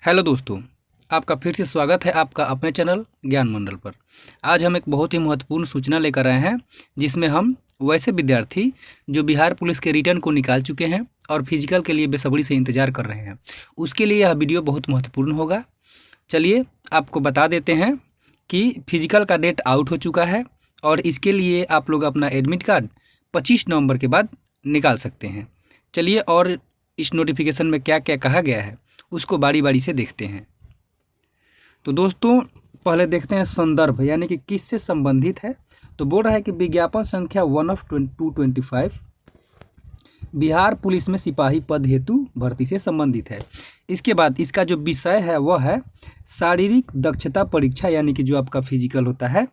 Hello दोस्तों, आपका फिर से स्वागत है आपका अपने चैनल ज्ञान मंडल पर। आज हम एक बहुत ही महत्वपूर्ण सूचना लेकर आए हैं, जिसमें हम वैसे विद्यार्थी जो बिहार पुलिस के रिटर्न को निकाल चुके हैं और फिजिकल के लिए बेसब्री से इंतजार कर रहे हैं, उसके लिए यह वीडियो बहुत महत्वपूर्ण होगा। चलिए आपको बता देते हैं कि फिजिकल का डेट आउट हो चुका है और इसके लिए आप लोग अपना एडमिट कार्ड 25 नवंबर के बाद निकाल सकते हैं। चलिए और इस नोटिफिकेशन में क्या क्या कहा गया है उसको बारी बारी से देखते हैं। तो दोस्तों पहले देखते हैं संदर्भ, यानी कि किससे संबंधित है। तो बोल रहा है कि विज्ञापन संख्या 1/225 बिहार पुलिस में सिपाही पद हेतु भर्ती से संबंधित है। इसके बाद इसका जो विषय है वह है शारीरिक दक्षता परीक्षा, यानी कि जो आपका फिजिकल होता है,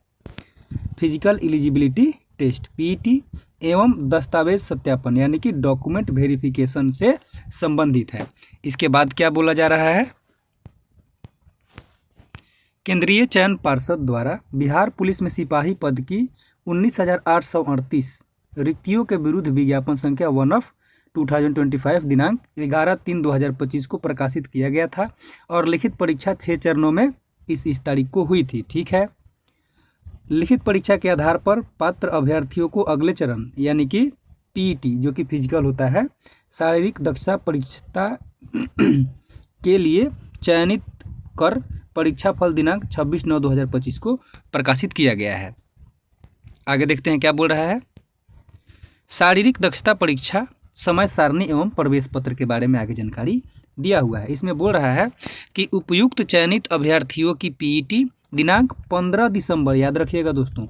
फिजिकल एलिजिबिलिटी टेस्ट पीईटी, एवं दस्तावेज सत्यापन यानी कि डॉक्यूमेंट वेरिफिकेशन से संबंधित है। इसके बाद क्या बोला जा रहा है, केंद्रीय चयन पार्षद द्वारा बिहार पुलिस में सिपाही पद की 19,838 रिक्तियों के विरुद्ध विज्ञापन संख्या 1/2025 दिनांक 11/3/2025 को प्रकाशित किया गया था और लिखित परीक्षा 6 चरणों में इस तारीख को हुई थी। ठीक है, लिखित परीक्षा के आधार पर पात्र अभ्यर्थियों को अगले चरण यानी कि पीईटी जो कि फिजिकल होता है, शारीरिक दक्षता परीक्षा के लिए चयनित कर परीक्षा फल दिनांक 26/9/2025 को प्रकाशित किया गया है। आगे देखते हैं क्या बोल रहा है। शारीरिक दक्षता परीक्षा समय सारणी एवं प्रवेश पत्र के बारे में आगे जानकारी दिया हुआ है। इसमें बोल रहा है कि उपयुक्त चयनित अभ्यर्थियों की पीईटी दिनांक 15 दिसंबर, याद रखिएगा दोस्तों,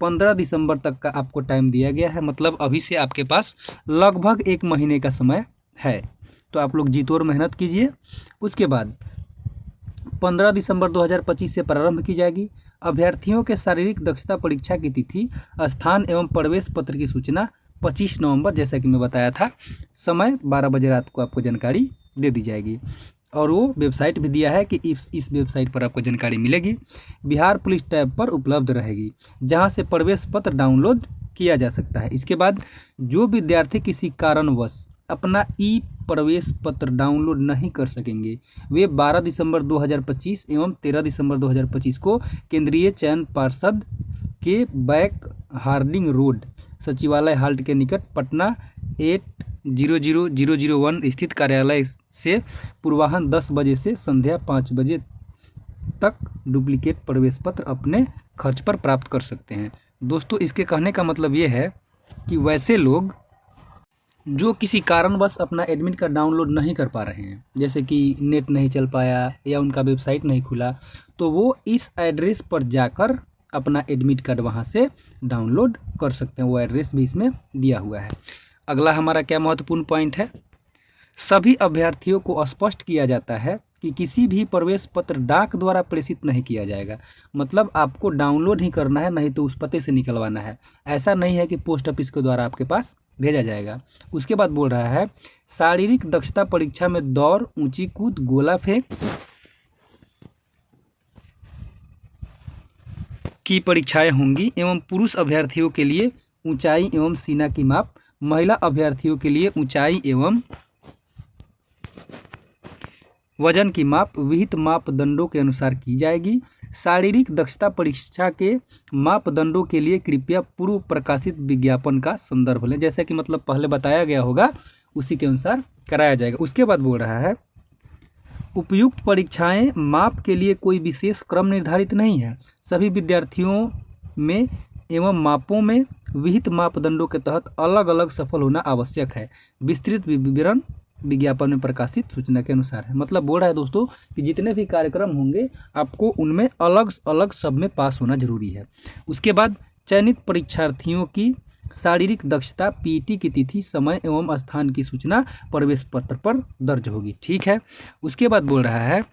15 दिसंबर तक का आपको टाइम दिया गया है। मतलब अभी से आपके पास लगभग 1 महीने का समय है, तो आप लोग जी तोड़ मेहनत कीजिए। उसके बाद 15 दिसंबर 2025 से प्रारंभ की जाएगी। अभ्यर्थियों के शारीरिक दक्षता परीक्षा की तिथि, स्थान एवं प्रवेश पत्र की सूचना 25 नवंबर, जैसा कि मैं बताया था, समय 12 बजे रात को आपको जानकारी दे दी जाएगी। और वो वेबसाइट भी दिया है कि इस वेबसाइट पर आपको जानकारी मिलेगी, बिहार पुलिस टैब पर उपलब्ध रहेगी, जहां से प्रवेश पत्र डाउनलोड किया जा सकता है। इसके बाद जो विद्यार्थी किसी कारणवश अपना ई प्रवेश पत्र डाउनलोड नहीं कर सकेंगे, वे 12 दिसंबर 2025 एवं 13 दिसंबर 2025 को केंद्रीय चयन पार्षद के बैक हार्डिंग रोड सचिवालय हाल्ट के निकट पटना 800001 स्थित कार्यालय से पूर्वाह्न 10 बजे से संध्या 5 बजे तक डुप्लीकेट प्रवेश पत्र अपने खर्च पर प्राप्त कर सकते हैं। दोस्तों इसके कहने का मतलब ये है कि वैसे लोग जो किसी कारणवश अपना एडमिट कार्ड डाउनलोड नहीं कर पा रहे हैं, जैसे कि नेट नहीं चल पाया या उनका वेबसाइट नहीं खुला, तो वो इस एड्रेस पर जाकर अपना एडमिट कार्ड वहाँ से डाउनलोड कर सकते हैं। वो एड्रेस भी इसमें दिया हुआ है। अगला हमारा क्या महत्वपूर्ण पॉइंट है, सभी अभ्यर्थियों को स्पष्ट किया जाता है कि किसी भी प्रवेश पत्र डाक द्वारा प्रेषित नहीं किया जाएगा। मतलब आपको डाउनलोड ही करना है, नहीं तो उस पते से निकलवाना है। ऐसा नहीं है कि पोस्ट ऑफिस के द्वारा आपके पास भेजा जाएगा। उसके बाद बोल रहा है शारीरिक दक्षता परीक्षा में दौड़, ऊंची कूद, गोला फेंक की परीक्षाएं होंगी एवं पुरुष अभ्यर्थियों के लिए ऊंचाई एवं सीना की माप, महिला अभ्यर्थियों के लिए ऊंचाई एवं वजन की माप विहित मापदंडों के अनुसार की जाएगी। शारीरिक दक्षता परीक्षा के मापदंडों के लिए कृपया पूर्व प्रकाशित विज्ञापन का संदर्भ लें। जैसा कि मतलब पहले बताया गया होगा उसी के अनुसार कराया जाएगा। उसके बाद बोल रहा है उपयुक्त परीक्षाएं माप के लिए कोई विशेष क्रम निर्धारित नहीं है। सभी विद्यार्थियों में एवं मापों में विहित मापदंडों के तहत अलग अलग सफल होना आवश्यक है। विस्तृत विवरण विज्ञापन में प्रकाशित सूचना के अनुसार है। मतलब बोल रहा है दोस्तों कि जितने भी कार्यक्रम होंगे आपको उनमें अलग अलग सब में पास होना जरूरी है। उसके बाद चयनित परीक्षार्थियों की शारीरिक दक्षता पीईटी की तिथि, समय एवं स्थान की सूचना प्रवेश पत्र पर दर्ज होगी। ठीक है, उसके बाद बोल रहा है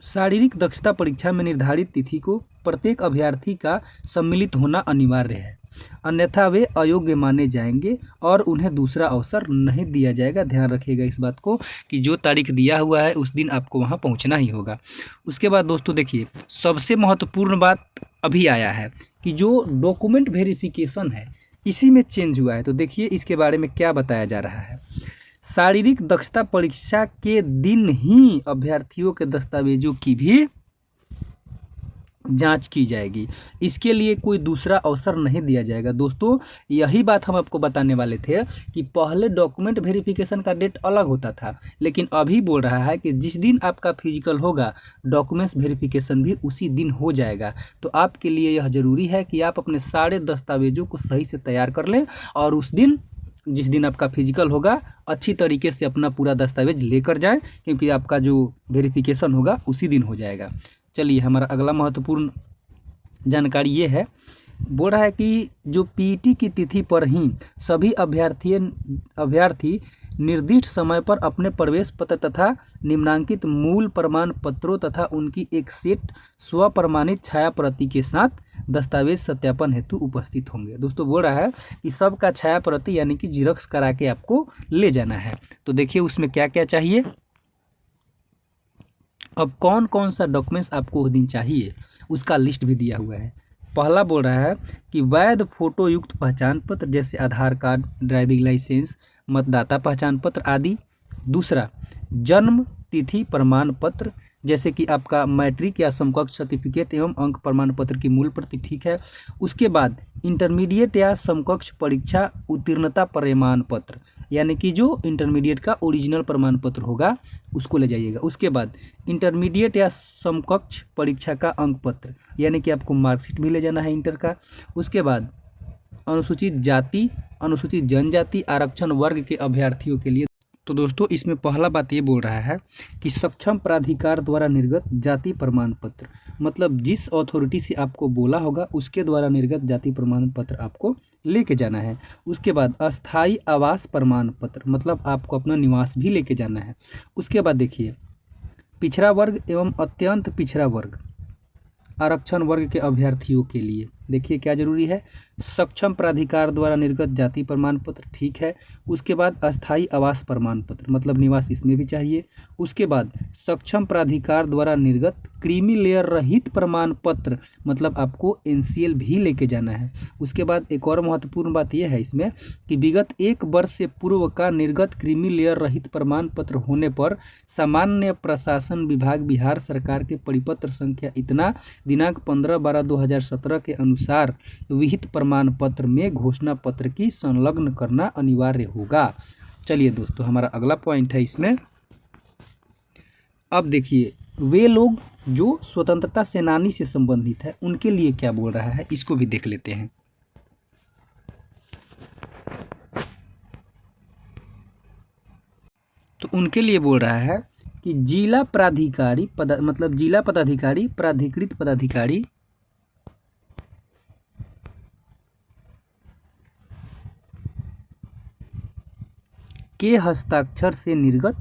शारीरिक दक्षता परीक्षा में निर्धारित तिथि को प्रत्येक अभ्यर्थी का सम्मिलित होना अनिवार्य है, अन्यथा वे अयोग्य माने जाएंगे और उन्हें दूसरा अवसर नहीं दिया जाएगा। ध्यान रखिएगा इस बात को कि जो तारीख दिया हुआ है उस दिन आपको वहां पहुंचना ही होगा। उसके बाद दोस्तों देखिए सबसे महत्वपूर्ण बात अभी आया है कि जो डॉक्यूमेंट वेरिफिकेशन है इसी में चेंज हुआ है। तो देखिए इसके बारे में क्या बताया जा रहा है। शारीरिक दक्षता परीक्षा के दिन ही अभ्यर्थियों के दस्तावेजों की भी जांच की जाएगी। इसके लिए कोई दूसरा अवसर नहीं दिया जाएगा। दोस्तों यही बात हम आपको बताने वाले थे कि पहले डॉक्यूमेंट वेरिफिकेशन का डेट अलग होता था, लेकिन अभी बोल रहा है कि जिस दिन आपका फिजिकल होगा डॉक्यूमेंट्स वेरिफिकेशन भी उसी दिन हो जाएगा। तो आपके लिए यह ज़रूरी है कि आप अपने सारे दस्तावेजों को सही से तैयार कर लें और उस दिन जिस दिन आपका फिजिकल होगा अच्छी तरीके से अपना पूरा दस्तावेज लेकर जाएं, क्योंकि आपका जो वेरिफिकेशन होगा उसी दिन हो जाएगा। चलिए हमारा अगला महत्वपूर्ण जानकारी ये है, बोल रहा है कि जो पीटी की तिथि पर ही सभी अभ्यर्थी निर्दिष्ट समय पर अपने प्रवेश पत्र तथा निम्नांकित मूल प्रमाण पत्रों तथा उनकी एक सेट स्व प्रमाणित छाया प्रति के साथ दस्तावेज सत्यापन हेतु उपस्थित होंगे। दोस्तों बोल रहा है कि सबका छाया प्रति यानी कि जीरोक्स करा के आपको ले जाना है। तो देखिए उसमें क्या क्या चाहिए। अब कौन कौन सा डॉक्यूमेंट्स आपको उस दिन चाहिए उसका लिस्ट भी दिया हुआ है। पहला बोल रहा है कि वैध फोटो युक्त पहचान पत्र जैसे आधार कार्ड, ड्राइविंग लाइसेंस, मतदाता पहचान पत्र आदि। दूसरा जन्म तिथि प्रमाण पत्र जैसे कि आपका मैट्रिक या समकक्ष सर्टिफिकेट एवं अंक प्रमाण पत्र की मूल प्रति, ठीक है। उसके बाद इंटरमीडिएट या समकक्ष परीक्षा उत्तीर्णता प्रमाण पत्र यानी कि जो इंटरमीडिएट का ओरिजिनल प्रमाण पत्र होगा उसको ले जाइएगा। उसके बाद इंटरमीडिएट या समकक्ष परीक्षा का अंक पत्र यानी कि आपको मार्कशीट भी ले जाना है इंटर का। उसके बाद अनुसूचित जाति, अनुसूचित जनजाति, आरक्षण वर्ग के अभ्यर्थियों के लिए। तो दोस्तों इसमें पहला बात ये बोल रहा है कि सक्षम प्राधिकार द्वारा निर्गत जाति प्रमाण पत्र, मतलब जिस अथॉरिटी से आपको बोला होगा उसके द्वारा निर्गत जाति प्रमाण पत्र आपको लेके जाना है। उसके बाद अस्थाई आवास प्रमाण पत्र, मतलब आपको अपना निवास भी लेके जाना है। उसके बाद देखिए पिछड़ा वर्ग एवं अत्यंत पिछड़ा वर्ग आरक्षण वर्ग के अभ्यर्थियों के लिए देखिए क्या जरूरी है, सक्षम प्राधिकार द्वारा निर्गत जाति प्रमाण पत्र, ठीक है। उसके बाद अस्थाई आवास प्रमाण पत्र, मतलब निवास इसमें भी चाहिए। उसके बाद सक्षम प्राधिकार द्वारा निर्गत क्रीमी लेयर रहित प्रमाण पत्र, मतलब आपको एनसीएल भी लेके जाना है। उसके बाद एक और महत्वपूर्ण बात यह है इसमें कि विगत 1 वर्ष से पूर्व का निर्गत क्रीमी लेयर रहित प्रमाण पत्र होने पर सामान्य प्रशासन विभाग बिहार सरकार के परिपत्र संख्या इतना दिनांक 15/12/2017 के अनुसार विहित प्रमाण पत्र में घोषणा पत्र की संलग्न करना अनिवार्य होगा। चलिए दोस्तों हमारा अगला पॉइंट है इसमें। अब देखिए वे लोग जो स्वतंत्रता सेनानी से संबंधित है उनके लिए क्या बोल रहा है, इसको भी देख लेते हैं। तो उनके लिए बोल रहा है कि जिला प्राधिकारी मतलब जिला पदाधिकारी, प्राधिकृत पदाधिकारी के हस्ताक्षर से निर्गत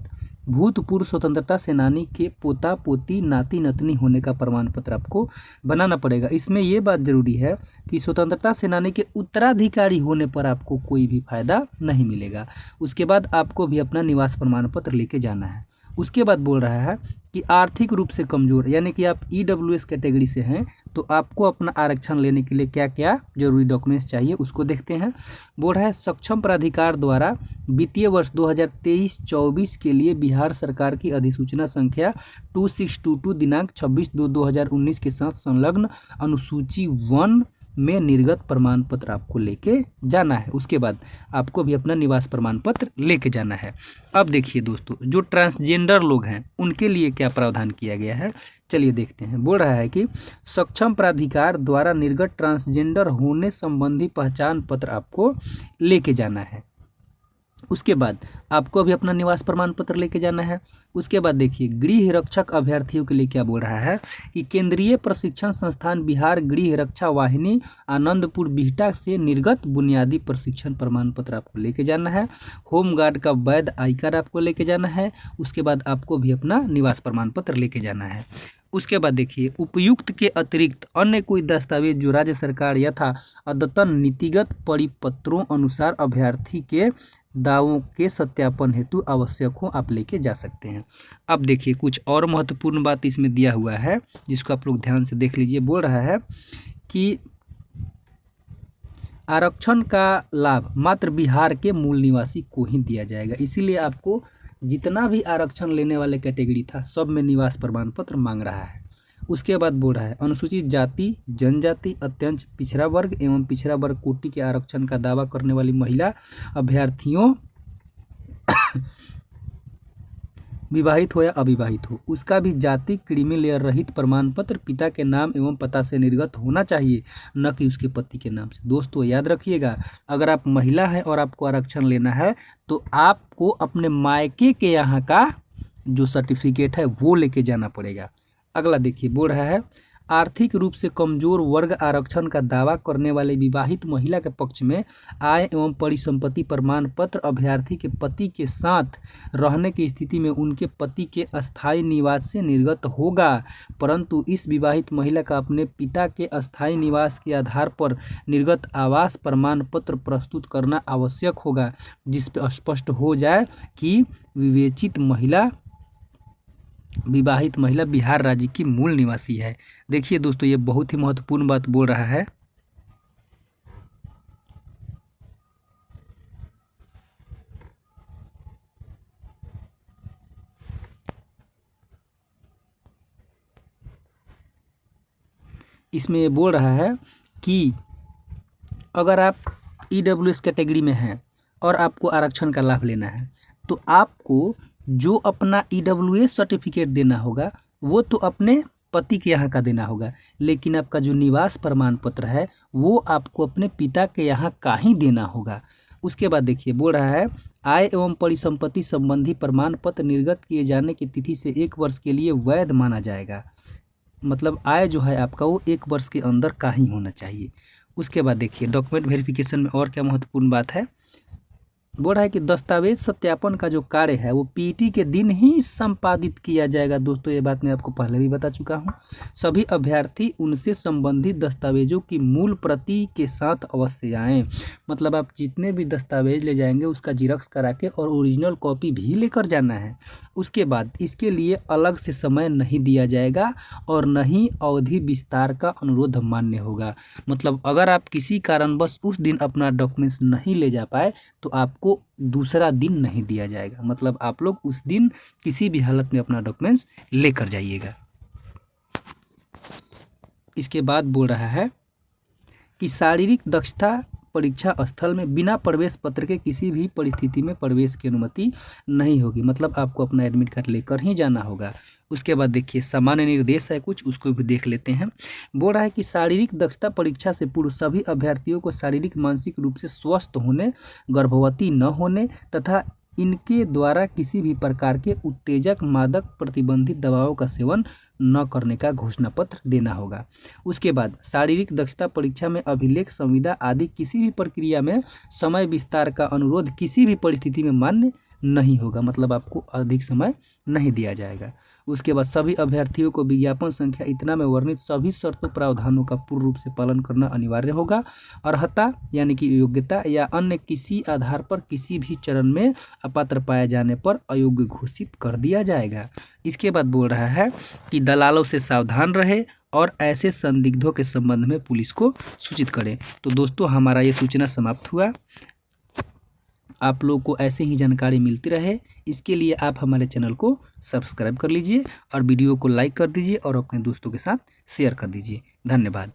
भूतपूर्व स्वतंत्रता सेनानी के पोता पोती नाती नतनी होने का प्रमाण पत्र आपको बनाना पड़ेगा। इसमें यह बात जरूरी है कि स्वतंत्रता सेनानी के उत्तराधिकारी होने पर आपको कोई भी फायदा नहीं मिलेगा। उसके बाद आपको भी अपना निवास प्रमाण पत्र लेके जाना है। उसके बाद बोल रहा है कि आर्थिक रूप से कमज़ोर यानी कि आप ईडब्ल्यूएस कैटेगरी से हैं तो आपको अपना आरक्षण लेने के लिए क्या क्या जरूरी डॉक्यूमेंट्स चाहिए उसको देखते हैं। बोल रहा है सक्षम प्राधिकार द्वारा वित्तीय वर्ष 2023-24 के लिए बिहार सरकार की अधिसूचना संख्या 2622 दिनांक 26/2/2019 के साथ संलग्न अनुसूची 1 में निर्गत प्रमाण पत्र आपको लेके जाना है। उसके बाद आपको भी अपना निवास प्रमाण पत्र लेके जाना है। अब देखिए दोस्तों जो ट्रांसजेंडर लोग हैं उनके लिए क्या प्रावधान किया गया है, चलिए देखते हैं। बोल रहा है कि सक्षम प्राधिकार द्वारा निर्गत ट्रांसजेंडर होने संबंधी पहचान पत्र आपको लेके जाना है। उसके बाद आपको भी अपना निवास प्रमाण पत्र लेके जाना है। उसके बाद देखिए गृह रक्षक अभ्यर्थियों के लिए क्या बोल रहा है कि केंद्रीय प्रशिक्षण संस्थान बिहार गृह रक्षा वाहिनी आनंदपुर बिहटा से निर्गत बुनियादी प्रशिक्षण प्रमाण पत्र आपको लेके जाना है। होमगार्ड का वैध आई कार्ड आपको लेके जाना है। उसके बाद आपको भी अपना निवास प्रमाण पत्र लेके जाना है। उसके बाद देखिए उपयुक्त के अतिरिक्त अन्य कोई दस्तावेज जो राज्य सरकार यथा अद्यतन नीतिगत परिपत्रों अनुसार अभ्यर्थी के दावों के सत्यापन हेतु आवश्यक हो आप लेके जा सकते हैं। अब देखिए कुछ और महत्वपूर्ण बात इसमें दिया हुआ है जिसको आप लोग ध्यान से देख लीजिए। बोल रहा है कि आरक्षण का लाभ मात्र बिहार के मूल निवासी को ही दिया जाएगा। इसीलिए आपको जितना भी आरक्षण लेने वाले कैटेगरी था सब में निवास प्रमाण पत्र मांग रहा है। उसके बाद बोल रहा है अनुसूचित जाति, जनजाति, अत्यंत पिछड़ा वर्ग एवं पिछड़ा वर्ग कोटि के आरक्षण का दावा करने वाली महिला अभ्यर्थियों विवाहित हो या अविवाहित हो, उसका भी जाति क्रीमी लेयर रहित प्रमाण पत्र पिता के नाम एवं पता से निर्गत होना चाहिए, न कि उसके पति के नाम से। दोस्तों याद रखिएगा, अगर आप महिला हैं और आपको आरक्षण लेना है तो आपको अपने मायके के यहाँ का जो सर्टिफिकेट है वो लेके जाना पड़ेगा। अगला देखिए, बोल रहा है आर्थिक रूप से कमजोर वर्ग आरक्षण का दावा करने वाले विवाहित महिला के पक्ष में आय एवं परिसंपत्ति प्रमाण पत्र अभ्यर्थी के पति के साथ रहने की स्थिति में उनके पति के अस्थायी निवास से निर्गत होगा, परंतु इस विवाहित महिला का अपने पिता के अस्थायी निवास के आधार पर निर्गत आवास प्रमाण पत्र प्रस्तुत करना आवश्यक होगा, जिस पर स्पष्ट हो जाए कि विवाहित महिला बिहार राज्य की मूल निवासी है। देखिए दोस्तों, ये बहुत ही महत्वपूर्ण बात बोल रहा है। इसमें ये बोल रहा है कि अगर आप ईडब्ल्यूएस कैटेगरी में हैं और आपको आरक्षण का लाभ लेना है तो आपको जो अपना ईडब्ल्यूएस सर्टिफिकेट देना होगा वो तो अपने पति के यहाँ का देना होगा, लेकिन आपका जो निवास प्रमाण पत्र है वो आपको अपने पिता के यहाँ का ही देना होगा। उसके बाद देखिए, बोल रहा है आय एवं परिसंपत्ति संबंधी प्रमाण पत्र निर्गत किए जाने की तिथि से 1 वर्ष के लिए वैध माना जाएगा। मतलब आय जो है आपका वो 1 वर्ष के अंदर का ही होना चाहिए। उसके बाद देखिए, डॉक्यूमेंट वेरिफिकेशन में और क्या महत्वपूर्ण बात है, बोल रहा है कि दस्तावेज सत्यापन का जो कार्य है वो पीटी के दिन ही संपादित किया जाएगा। दोस्तों ये बात मैं आपको पहले भी बता चुका हूँ। सभी अभ्यर्थी उनसे संबंधित दस्तावेजों की मूल प्रति के साथ अवश्य आएँ। मतलब आप जितने भी दस्तावेज ले जाएंगे उसका जिरक्स करा के और ओरिजिनल कॉपी भी लेकर जाना है। उसके बाद इसके लिए अलग से समय नहीं दिया जाएगा और न ही अवधि विस्तार का अनुरोध मान्य होगा। मतलब अगर आप किसी कारणवश उस दिन अपना डॉक्यूमेंट्स नहीं ले जा पाए तो आपको दूसरा दिन नहीं दिया जाएगा। मतलब आप लोग उस दिन किसी भी हालत में अपना डॉक्यूमेंट्स लेकर जाइएगा। इसके बाद बोल रहा है कि शारीरिक दक्षता परीक्षा स्थल में बिना प्रवेश पत्र के किसी भी परिस्थिति में प्रवेश की अनुमति नहीं होगी। मतलब आपको अपना एडमिट कार्ड लेकर ही जाना होगा। उसके बाद देखिए, सामान्य निर्देश है कुछ, उसको भी देख लेते हैं। बोल रहा है कि शारीरिक दक्षता परीक्षा से पूर्व सभी अभ्यर्थियों को शारीरिक मानसिक रूप से स्वस्थ होने, गर्भवती न होने तथा इनके द्वारा किसी भी प्रकार के उत्तेजक, मादक, प्रतिबंधित दवाओं का सेवन न करने का घोषणा पत्र देना होगा। उसके बाद शारीरिक दक्षता परीक्षा में अभिलेख, संविदा आदि किसी भी प्रक्रिया में समय विस्तार का अनुरोध किसी भी परिस्थिति में मान्य नहीं होगा। मतलब आपको अधिक समय नहीं दिया जाएगा। उसके बाद सभी अभ्यर्थियों को विज्ञापन संख्या इतना में वर्णित सभी शर्तों प्रावधानों का पूर्ण रूप से पालन करना अनिवार्य होगा। अर्हता यानी कि योग्यता या अन्य किसी आधार पर किसी भी चरण में अपात्र पाए जाने पर अयोग्य घोषित कर दिया जाएगा। इसके बाद बोल रहा है कि दलालों से सावधान रहे और ऐसे संदिग्धों के संबंध में पुलिस को सूचित करें। तो दोस्तों हमारा ये सूचना समाप्त हुआ। आप लोग को ऐसे ही जानकारी मिलती रहे इसके लिए आप हमारे चैनल को सब्सक्राइब कर लीजिए और वीडियो को लाइक कर दीजिए और अपने दोस्तों के साथ शेयर कर दीजिए। धन्यवाद।